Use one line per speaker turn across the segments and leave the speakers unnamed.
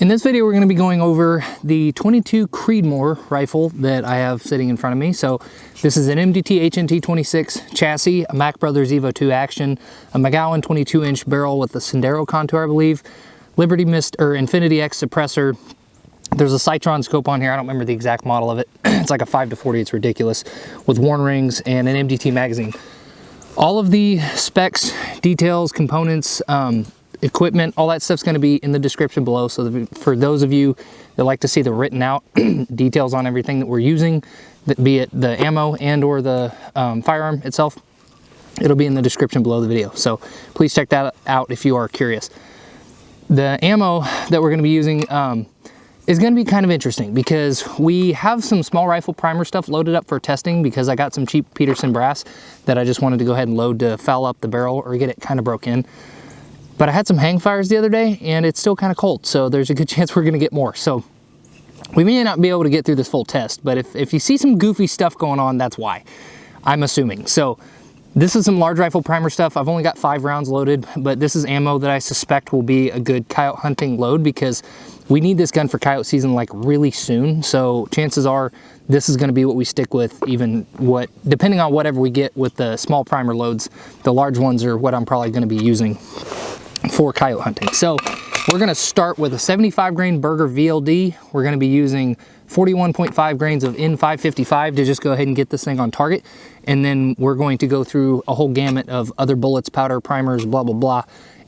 this video, we're going to be going over the 22 Creedmoor rifle that I have sitting in front of me. So this is an MDT HNT26 chassis, a Brothers EVO II action, a McGowen 22-inch barrel with the Sendero contour, I believe, Liberty Mist or Infinity X suppressor. There's a Sightron scope on here. I don't remember the exact model of it. It's like a 5-40. It's ridiculous, with Warne rings and an MDT magazine. All of the specs, details, components, equipment, all that stuff's going to be in the description below. So for those of you that like to see the written out details on everything that we're using, that be it the ammo and or the firearm itself, it'll be in the description below the video. So please check that out if you are curious. The ammo that we're going to be using is going to be kind of interesting because we have some small rifle primer stuff loaded up for testing because I got some cheap Peterson brass that I just wanted to go ahead and load to foul up the barrel or get it kind of broke in. But I had some hang fires the other day and it's still kind of cold, so there's a good chance we're going to get more. So we may not be able to get through this full test, but if you see some goofy stuff going on, that's why, I'm assuming. So this is some large rifle primer stuff. I've only got 5 rounds loaded, but this is ammo that I suspect will be a good coyote hunting load because we need this gun for coyote season like really soon. So chances are this is going to be what we stick with, even depending on whatever we get with the small primer loads. The large ones are what I'm probably going to be using for coyote hunting. So we're going to start with a 75 grain Berger VLD. We're going to be using 41.5 grains of N555 to just go ahead and get this thing on target. And then we're going to go through a whole gamut of other bullets, powder, primers, blah, blah, blah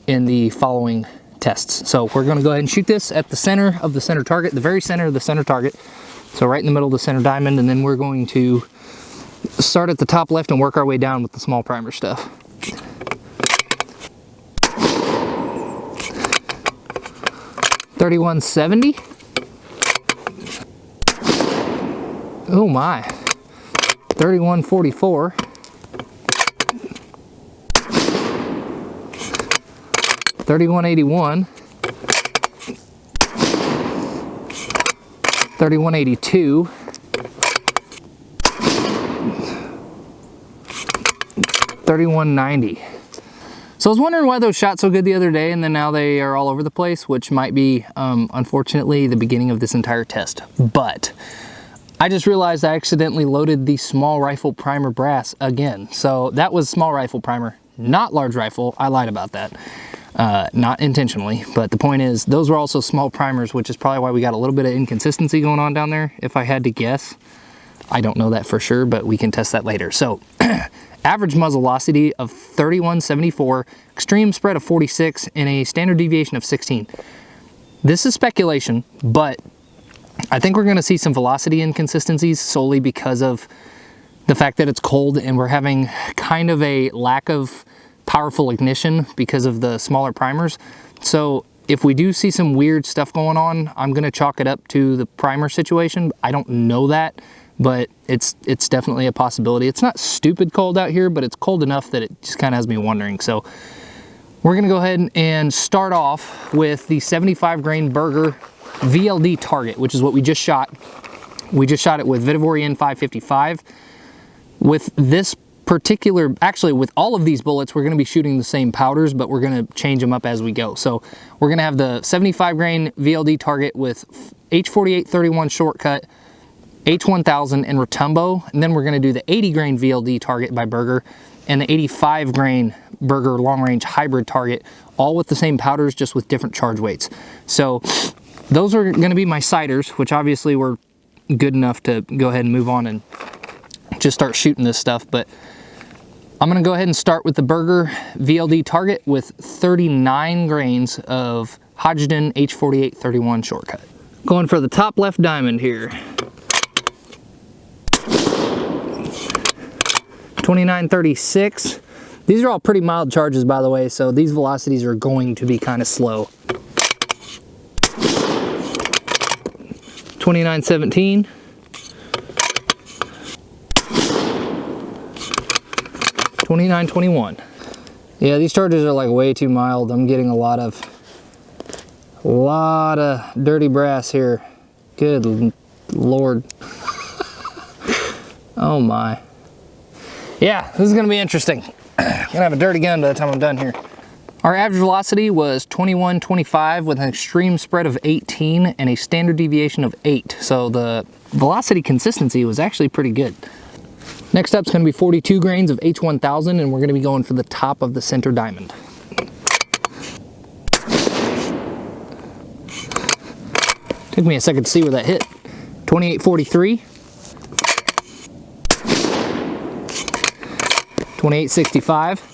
in the following tests. So we're going to go ahead and shoot this at the center of the center target, the very center of the center target. So right in the middle of the center diamond. And then we're going to start at the top left and work our way down with the small primer stuff. .3170. Oh my. 3144. 3181. 3182. 3190. So I was wondering why those shot so good the other day and then now they are all over the place, which might be, unfortunately, the beginning of this entire test. But I just realized I accidentally loaded the small rifle primer brass again. So that was small rifle primer, not large rifle. I lied about that. Not intentionally, but the point is those were also small primers, which is probably why we got a little bit of inconsistency going on down there, if I had to guess. I don't know that for sure, but we can test that later. So average muzzle velocity of 3174, extreme spread of 46, and a standard deviation of 16. This is speculation, but I think we're going to see some velocity inconsistencies solely because of the fact that it's cold and we're having kind of a lack of powerful ignition because of the smaller primers. So if we do see some weird stuff going on, I'm going to chalk it up to the primer situation. I don't know that, but it's definitely a possibility. It's not stupid cold out here, but it's cold enough that it just kind of has me wondering. So we're going to go ahead and start off with the 75 grain Berger VLD target, which is what we just shot. We just shot it with Vitivory N555. With this particular, actually with all of these bullets, we're going to be shooting the same powders, but we're going to change them up as we go. So we're going to have the 75 grain VLD target with H4831 shortcut, H1000 and Retumbo, and then we're going to do the 80 grain VLD target by Berger and the 85 grain Berger long range hybrid target, all with the same powders, just with different charge weights. So those are going to be my sighters, which obviously were good enough to go ahead and move on and just start shooting this stuff. But I'm going to go ahead and start with the Berger VLD target with 39 grains of Hodgdon H4831 shortcut. Going for the top left diamond here. 2936. These are all pretty mild charges, by the way, so these velocities are going to be kind of slow. 2917. 2921. Yeah, these charges are like way too mild. I'm getting a lot of dirty brass here. Good Lord. Oh my. Yeah, this is gonna be interesting. I'm gonna have a dirty gun by the time I'm done here. Our average velocity was 21.25 with an extreme spread of 18 and a standard deviation of 8. So the velocity consistency was actually pretty good. Next up is going to be 42 grains of H1000, and we're going to be going for the top of the center diamond. Took me a second to see where that hit. 28.43. 28.65.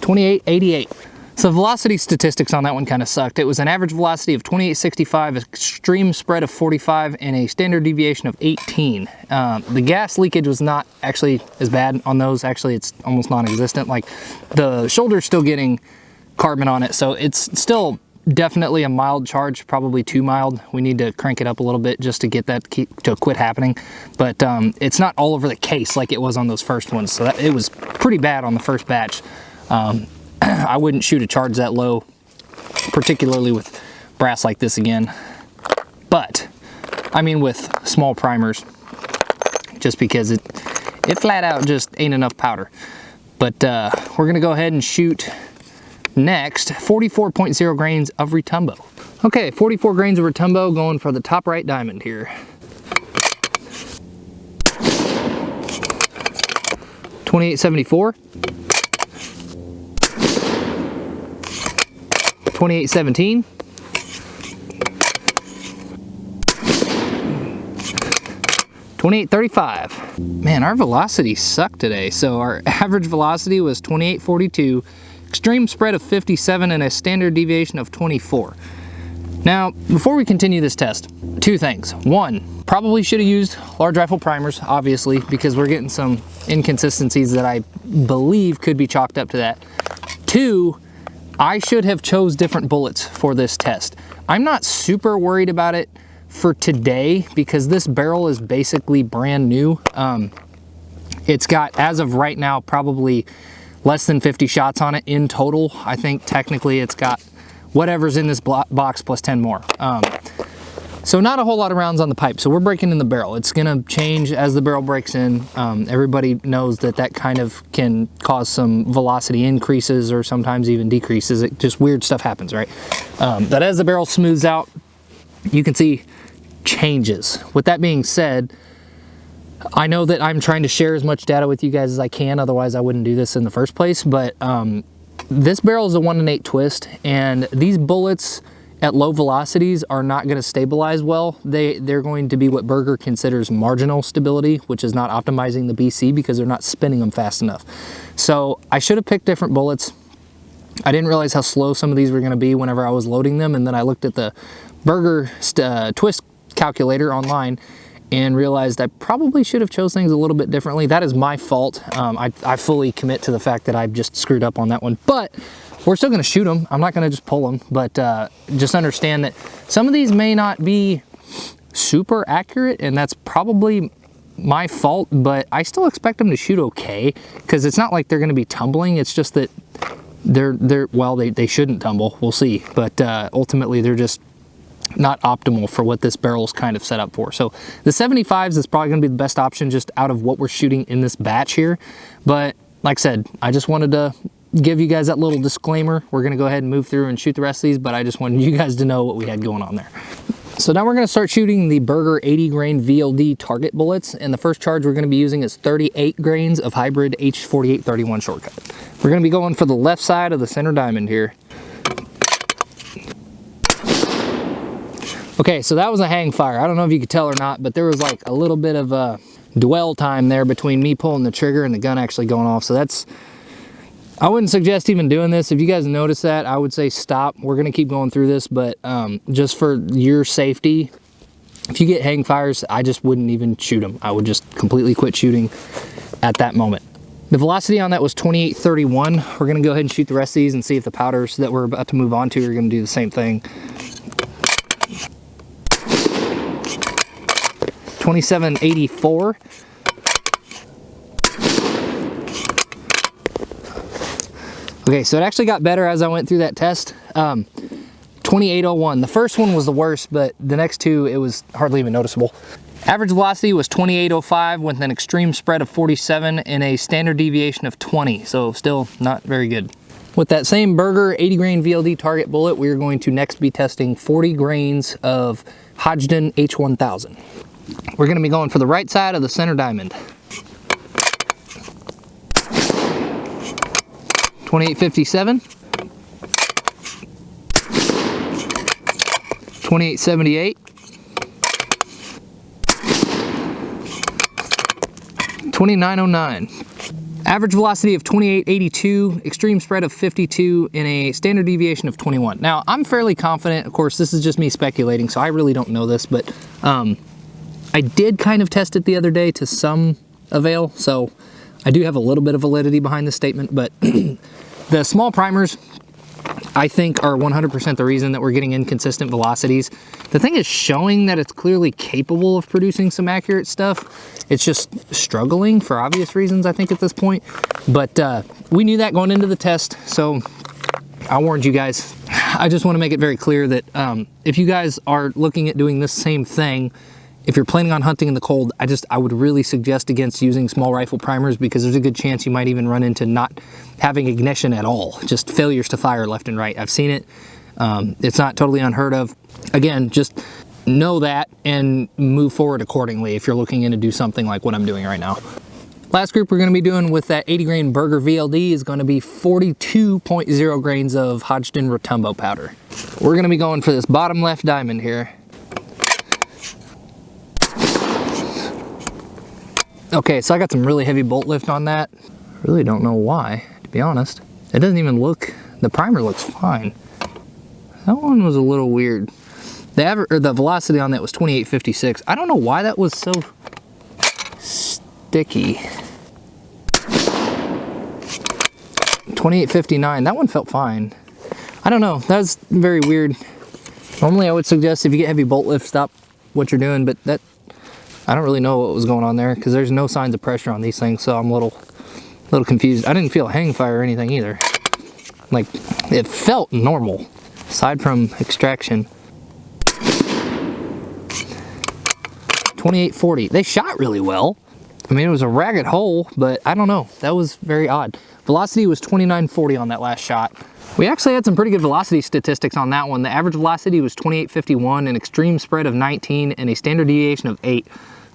28.88. So velocity statistics on that one kind of sucked. It was an average velocity of 28.65, extreme spread of 45, and a standard deviation of 18. The gas leakage was not actually as bad on those. Actually, it's almost non-existent. Like, the shoulder's still getting carbon on it, so it's still definitely a mild charge, probably too mild. We need to crank it up a little bit just to get that to quit happening. But it's not all over the case like it was on those first ones. So it was pretty bad on the first batch. I wouldn't shoot a charge that low, particularly with brass like this again. But, I mean with small primers, just because it flat out just ain't enough powder. But we're gonna go ahead and shoot next 44.0 grains of Retumbo. Okay, 44 grains of Retumbo going for the top right diamond here. 28.74. 28.17. 28.35. Man, our velocity sucked today. So our average velocity was 28.42, extreme spread of 57, and a standard deviation of 24. Now, before we continue this test, two things. One, probably should have used large rifle primers, obviously, because we're getting some inconsistencies that I believe could be chalked up to that. Two, I should have chose different bullets for this test. I'm not super worried about it for today because this barrel is basically brand new. It's got, as of right now, probably less than 50 shots on it in total. I think technically it's got whatever's in this box plus 10 more. So not a whole lot of rounds on the pipe. So we're breaking in the barrel. It's gonna change as the barrel breaks in. Everybody knows that that kind of can cause some velocity increases or sometimes even decreases. It just weird stuff happens, right? But as the barrel smooths out, you can see changes. With that being said, I know that I'm trying to share as much data with you guys as I can, otherwise I wouldn't do this in the first place, but this barrel is a 1 in 8 twist, and these bullets at low velocities are not going to stabilize well. They're going to be what Berger considers marginal stability, which is not optimizing the BC because they're not spinning them fast enough. So I should have picked different bullets. I didn't realize how slow some of these were going to be whenever I was loading them, and then I looked at the Berger twist calculator online and realized I probably should have chose things a little bit differently. That is my fault. I fully commit to the fact that I just screwed up on that one, but we're still gonna shoot them. I'm not gonna just pull them, but just understand that some of these may not be super accurate, and that's probably my fault, but I still expect them to shoot okay, because it's not like they're gonna be tumbling. It's just that well, they shouldn't tumble. We'll see, but ultimately they're just not optimal for what this barrel's kind of set up for. So the 75s is probably gonna be the best option just out of what we're shooting in this batch here. But like I said, I just wanted to give you guys that little disclaimer. We're gonna go ahead and move through and shoot the rest of these, but I just wanted you guys to know what we had going on there. So now we're gonna start shooting the Berger 80 grain VLD target bullets, and the first charge we're gonna be using is 38 grains of hybrid H4831 shortcut. We're gonna be going for the left side of the center diamond here. Okay, so that was a hang fire. I don't know if you could tell or not, but there was like a little bit of a dwell time there between me pulling the trigger and the gun actually going off. So that's, I wouldn't suggest even doing this. If you guys notice that, I would say stop. We're gonna keep going through this, but just for your safety, if you get hang fires, I just wouldn't even shoot them. I would just completely quit shooting at that moment. The velocity on that was 28.31. We're gonna go ahead and shoot the rest of these and see if the powders that we're about to move on to are gonna do the same thing. 27.84. Okay, so it actually got better as I went through that test. 28.01. The first one was the worst, but the next two, it was hardly even noticeable. Average velocity was 2805 with an extreme spread of 47 and a standard deviation of 20, so still not very good. With that same Berger 80 grain VLD target bullet, we are going to next be testing 40 grains of Hodgdon H1000. We're going to be going for the right side of the center diamond. 2857, 2878, 2909. Average velocity of 2882, extreme spread of 52, and a standard deviation of 21. Now, I'm fairly confident, of course, this is just me speculating, so I really don't know this, but I did kind of test it the other day to some avail, so I do have a little bit of validity behind this statement, but the small primers, I think, are 100% the reason that we're getting inconsistent velocities. The thing is showing that it's clearly capable of producing some accurate stuff. It's just struggling for obvious reasons, I think, at this point. But we knew that going into the test, so I warned you guys. I just want to make it very clear that if you guys are looking at doing this same thing, if you're planning on hunting in the cold, I would really suggest against using small rifle primers, because there's a good chance you might even run into not having ignition at all, just failures to fire left and right. I've seen it. It's not totally unheard of. Again, just know that and move forward accordingly if you're looking in to do something like what I'm doing right now. Last group we're going to be doing with that 80 grain Berger VLD is going to be 42.0 grains of Hodgdon Retumbo powder. We're going to be going for this bottom left diamond here. Okay, so I got some really heavy bolt lift on that. Really don't know why, to be honest. It doesn't even look, the primer looks fine. That one was a little weird. The velocity on that was 2856. I don't know why that was so sticky. 2859, that one felt fine. I don't know, that was very weird. Normally I would suggest if you get heavy bolt lift, stop what you're doing, but that, I don't really know what was going on there because there's no signs of pressure on these things, so I'm a little confused. I didn't feel a hang fire or anything either. Like, it felt normal, aside from extraction. 2840, they shot really well. I mean, it was a ragged hole, but I don't know, that was very odd. Velocity was 2940 on that last shot. We actually had some pretty good velocity statistics on that one. The average velocity was 2851, an extreme spread of 19, and a standard deviation of 8.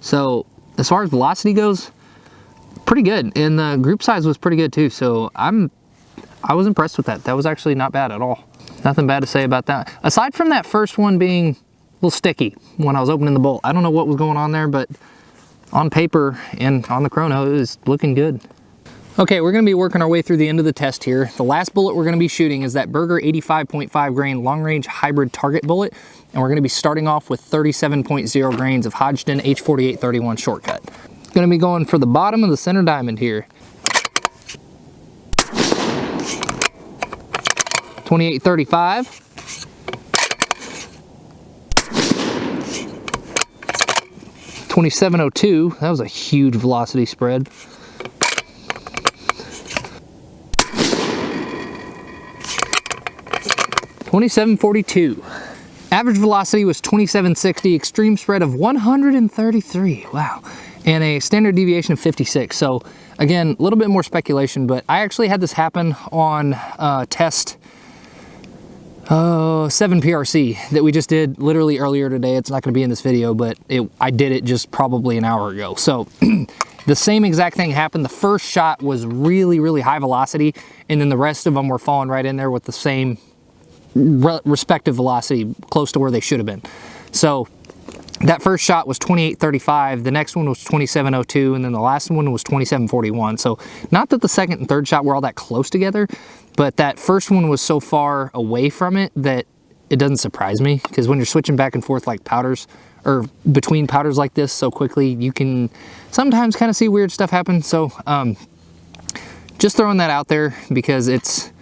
So as far as velocity goes, pretty good. And the group size was pretty good too. So I was impressed with that. That was actually not bad at all. Nothing bad to say about that. Aside from that first one being a little sticky when I was opening the bolt. I don't know what was going on there, but on paper and on the chrono, it was looking good. Okay, we're gonna be working our way through the end of the test here. The last bullet we're gonna be shooting is that Berger 85.5 grain long range hybrid target bullet. And we're gonna be starting off with 37.0 grains of Hodgdon H4831 shortcut. Gonna be going for the bottom of the center diamond here. 2835. 2702, that was a huge velocity spread. 2742. Average velocity was 2760, extreme spread of 133, wow. And a standard deviation of 56. So again, a little bit more speculation, but I actually had this happen on test 7 PRC that we just did literally earlier today. It's not going to be in this video, but I did it just probably an hour ago. So the same exact thing happened. The first shot was really, really high velocity, and then the rest of them were falling right in there with the same respective velocity, close to where they should have been. So that first shot was 2835, the next one was 2702, and then the last one was 2741. So not that the second and third shot were all that close together, but that first one was so far away from it that it doesn't surprise me, because when you're switching back and forth like powders, or between powders like this so quickly, you can sometimes kind of see weird stuff happen. So just throwing that out there, because it's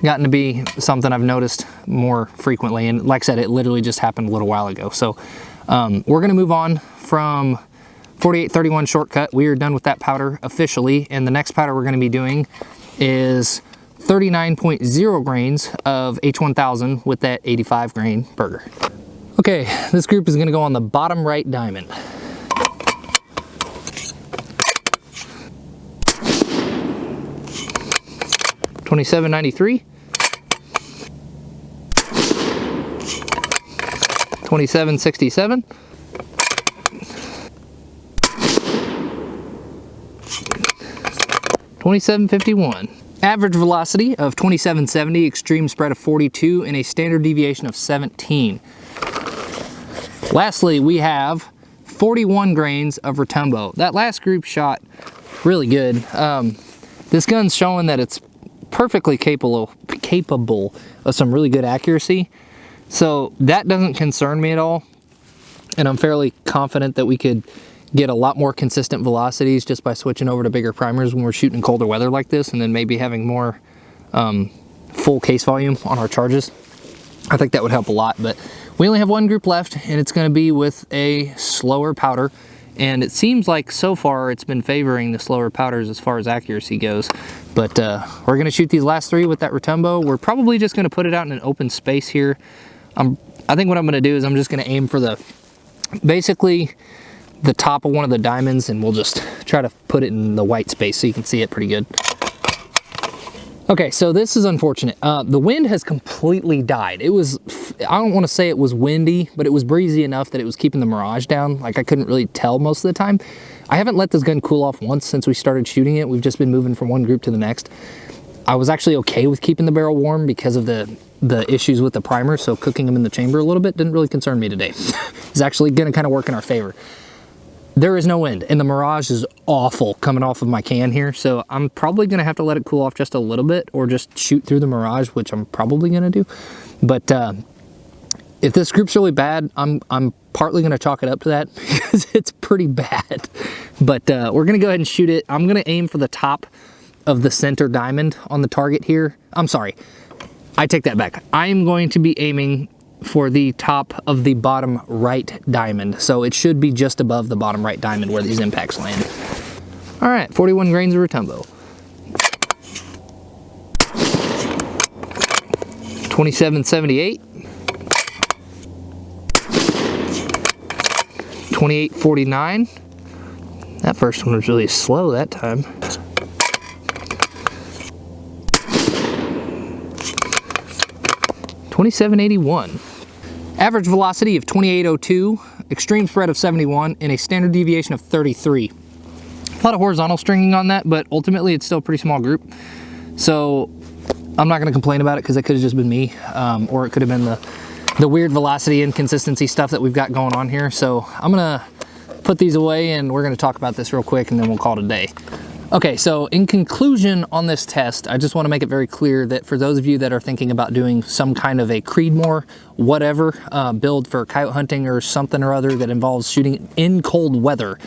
gotten to be something I've noticed more frequently, and like I said, it literally just happened a little while ago. So we're gonna move on from 4831 shortcut. We are done with that powder officially, and the next powder we're gonna be doing is 39.0 grains of H1000 with that 85 grain Berger. Okay, this group is gonna go on the bottom right diamond. 2793, 2767, 2751. Average velocity of 2770, extreme spread of 42, and a standard deviation of 17. Lastly, we have 41 grains of Retumbo. That last group shot really good. This gun's showing that it's perfectly capable of some really good accuracy. So that doesn't concern me at all. And I'm fairly confident that we could get a lot more consistent velocities just by switching over to bigger primers when we're shooting in colder weather like this, and then maybe having more full case volume on our charges. I think that would help a lot, but we only have one group left, and it's going to be with a slower powder, and it seems like so far it's been favoring the slower powders as far as accuracy goes. But we're going to shoot these last three with that Retumbo. We're probably just going to put it out in an open space here. I think what I'm going to do is I'm just going to aim for basically the top of one of the diamonds, and we'll just try to put it in the white space so you can see it pretty good. Okay, so this is unfortunate. The wind has completely died. It was, I don't want to say it was windy, but it was breezy enough that it was keeping the mirage down. Like, I couldn't really tell most of the time. I haven't let this gun cool off once since we started shooting it. We've just been moving from one group to the next. I was actually okay with keeping the barrel warm because of the issues with the primer, so cooking them in the chamber a little bit didn't really concern me today. It's actually going to kind of work in our favor. There is no wind, and the mirage is awful coming off of my can here, so I'm probably going to have to let it cool off just a little bit, or just shoot through the mirage, which I'm probably going to do. But if this group's really bad, I'm partly going to chalk it up to that because it's pretty bad. But we're going to go ahead and shoot it. I'm going to aim for the top of the center diamond on the target here. I'm sorry, I take that back. I'm going to be aiming for the top of the bottom right diamond. So it should be just above the bottom right diamond where these impacts land. All right, 41 grains of Retumbo. 2778. 2849. That first one was really slow that time. 2781. Average velocity of 2802, extreme spread of 71, and a standard deviation of 33. A lot of horizontal stringing on that, but ultimately it's still a pretty small group. So I'm not going to complain about it because it could have just been me, or it could have been the weird velocity inconsistency stuff that we've got going on here. So I'm going to put these away and we're going to talk about this real quick and then we'll call it a day. Okay, so in conclusion on this test, I just want to make it very clear that for those of you that are thinking about doing some kind of a Creedmoor, whatever, build for coyote hunting or something or other that involves shooting in cold weather,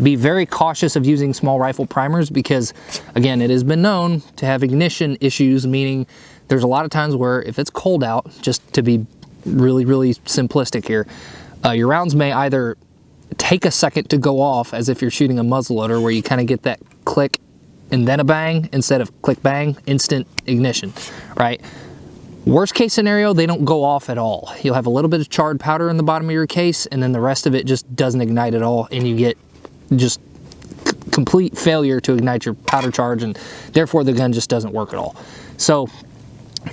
be very cautious of using small rifle primers because, again, it has been known to have ignition issues, meaning there's a lot of times where if it's cold out, just to be really, really simplistic here, your rounds may either take a second to go off as if you're shooting a muzzleloader where you kind of get that click and then a bang instead of click bang, instant ignition, right? Worst case scenario, they don't go off at all. You'll have a little bit of charred powder in the bottom of your case and then the rest of it just doesn't ignite at all and you get just complete failure to ignite your powder charge and therefore the gun just doesn't work at all. So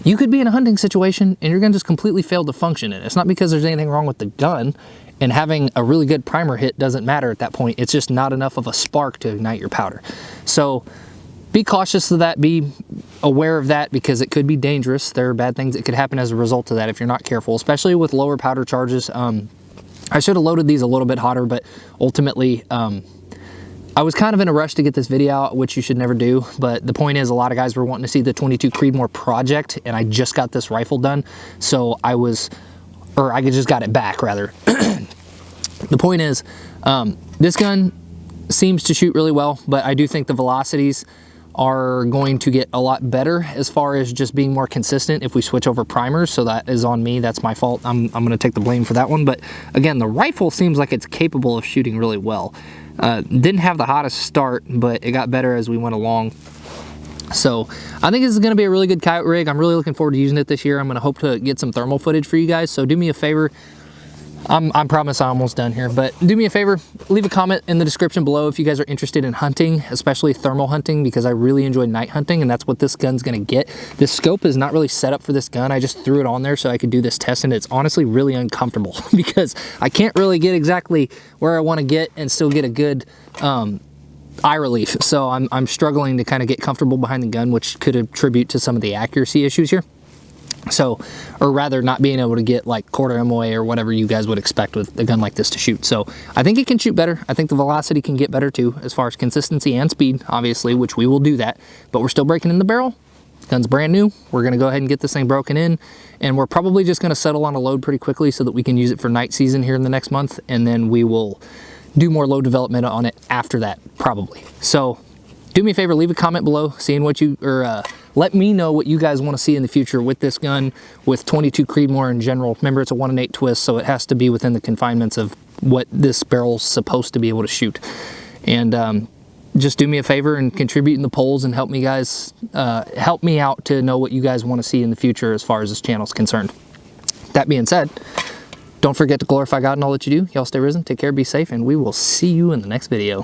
you could be in a hunting situation and your gun just completely failed to function and it's not because there's anything wrong with the gun. And having a really good primer hit doesn't matter at that point. It's just not enough of a spark to ignite your powder. So be cautious of that. Be aware of that because it could be dangerous. There are bad things that could happen as a result of that if you're not careful, especially with lower powder charges. I should have loaded these a little bit hotter, but ultimately I was kind of in a rush to get this video out, which you should never do. But the point is a lot of guys were wanting to see the 22 Creedmoor project and I just got this rifle done. So I just got it back rather. The point is, this gun seems to shoot really well, but I do think the velocities are going to get a lot better as far as just being more consistent if we switch over primers. So that is on me. That's my fault. I'm going to take the blame for that one. But again, the rifle seems like it's capable of shooting really well. Didn't have the hottest start, but it got better as we went along. So I think this is going to be a really good coyote rig. I'm really looking forward to using it this year. I'm going to hope to get some thermal footage for you guys. So do me a favor, I promise I'm almost done here, but do me a favor, leave a comment in the description below if you guys are interested in hunting, especially thermal hunting, because I really enjoy night hunting, and that's what this gun's gonna get. This scope is not really set up for this gun. I just threw it on there so I could do this test, and it's honestly really uncomfortable because I can't really get exactly where I wanna get and still get a good eye relief. So I'm struggling to kind of get comfortable behind the gun, which could attribute to some of the accuracy issues here. So, or rather not being able to get like quarter MOA or whatever you guys would expect with a gun like this to shoot. So I think it can shoot better. I think the velocity can get better too, as far as consistency and speed, obviously, which we will do that, but we're still breaking in the barrel. The gun's brand new. We're gonna go ahead and get this thing broken in, and we're probably just gonna settle on a load pretty quickly so that we can use it for night season here in the next month, and then we will do more load development on it after that, probably. So do me a favor, leave a comment below seeing what you, or let me know what you guys want to see in the future with this gun, with 22 Creedmoor in general. Remember, it's a 1-in-8 twist, so it has to be within the confinements of what this barrel's supposed to be able to shoot. And just do me a favor and contribute in the polls and help me guys, help me out to know what you guys want to see in the future as far as this channel's concerned. That being said, don't forget to glorify God in all that you do. Y'all stay risen, take care, be safe, and we will see you in the next video.